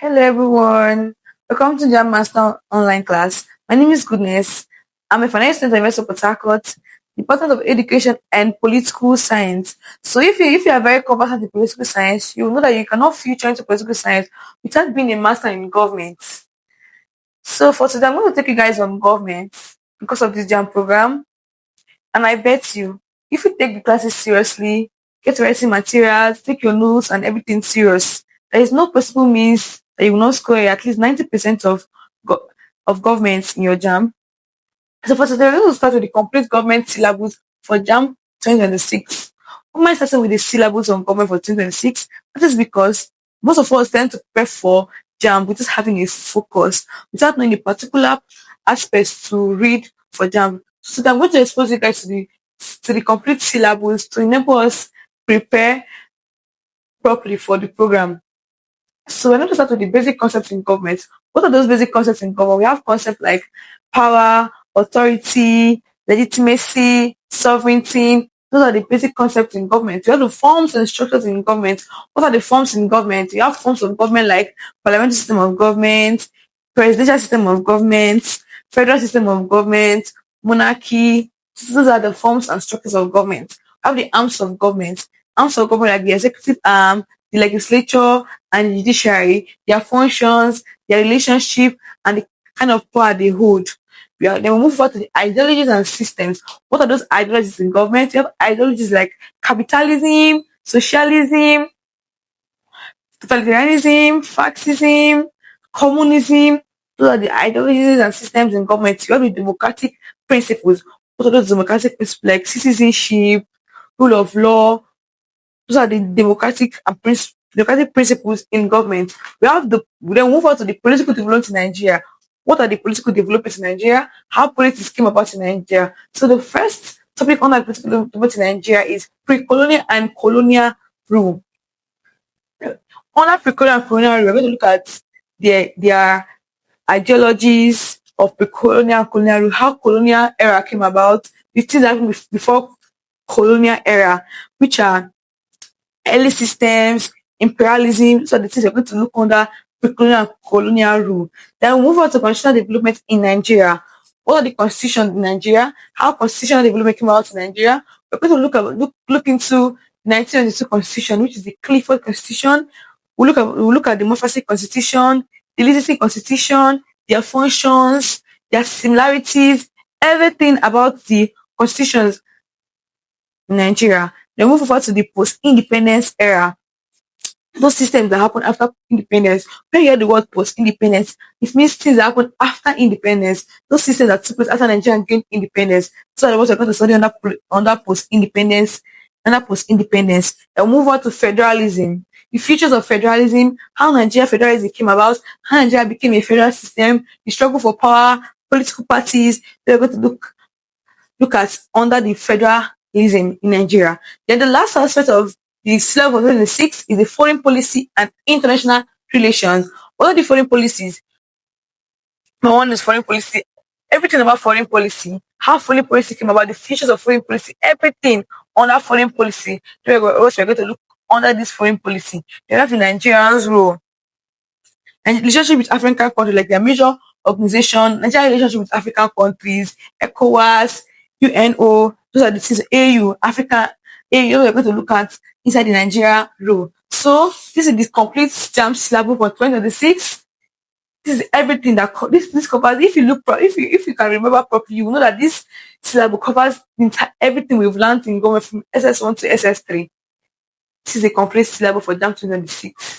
Hello everyone. Welcome to Jam Master online class. My name is Goodness. I'm a financial student at University of Port Harcourt, Department of Education and Political Science. So if you are very conversant in political science, you will know that you cannot future into political science without being a master in government. So for today, I'm going to take you guys on government because of this Jam program. And I bet you, if you take the classes seriously, get writing materials, take your notes and everything serious, there is no possible means that you will not score at least 90% of government in your JAM. So for today, we're going to start with the complete government syllabus for JAM 2026. Why am I starting with the syllabus on government for 2026? That is because most of us tend to prepare for JAM without having a focus, without knowing the particular aspects to read for JAM. So I'm going to expose you guys to the complete syllabus to enable us prepare properly for the program. So we're going to start with the basic concepts in government. What are those basic concepts in government? We have concepts like power, authority, legitimacy, sovereignty. Those are the basic concepts in government. We have the forms and structures in government. What are the forms in government? You have forms of government like parliamentary system of government, presidential system of government, federal system of government, monarchy. Those are the forms and structures of government. We have the arms of government. Arms of government like the executive arm, the legislature, and the judiciary, their functions, their relationship, and the kind of power they hold. Then we move on to the ideologies and systems. What are those ideologies in government? You have ideologies like capitalism, socialism, totalitarianism, fascism, communism. Those are the ideologies and systems in government. You have the democratic principles. What are those democratic principles like citizenship, rule of law? Those are the democratic principles in government. We then move on to the political development in Nigeria. What are the political developments in Nigeria? How politics came about in Nigeria. So the first topic on the political development in Nigeria is pre-colonial and colonial rule. Under pre-colonial and colonial rule, we're going to look at their ideologies of pre-colonial and colonial rule, how colonial era came about, the things that happened before colonial era, which are early systems, imperialism. So the things we're going to look under pre-colonial and colonial rule. Then we move on to constitutional development in Nigeria. What are the constitutions in Nigeria? How constitutional development came out in Nigeria? We're going to look into 1992 constitution, which is the Clifford Constitution. We look at the Democracy Constitution, the Elizabethan Constitution, their functions, their similarities, everything about the constitutions in Nigeria. Then move over to the post-independence era. Those systems that happen after independence. When you hear the word post-independence, it means things that happen after independence. Those systems that took place after Nigeria gained independence. So that was going to study under post-independence, Then move on to federalism. The features of federalism, how Nigeria federalism came about, how Nigeria became a federal system, the struggle for power, political parties. We're going to look at under the federalism in Nigeria. Then the last aspect of the syllabus of 2026 is the foreign policy and international relations. What are the foreign policies? Number one is foreign policy. Everything about foreign policy, how foreign policy came about, the features of foreign policy, everything under foreign policy. We're going to look under this foreign policy. Then have the Nigerians' role and relationship with African countries, like their major organization, Nigeria relationship with African countries, ECOWAS, UNO, those are the things, AU, Africa, AU, we're going to look at inside the Nigeria role. So this is the complete JAM syllabus for 2026. This is everything that this covers. If you can remember properly, you will know that this syllabus covers everything we've learned in going from SS1 to SS3. This is a complete syllabus for JAM 2026.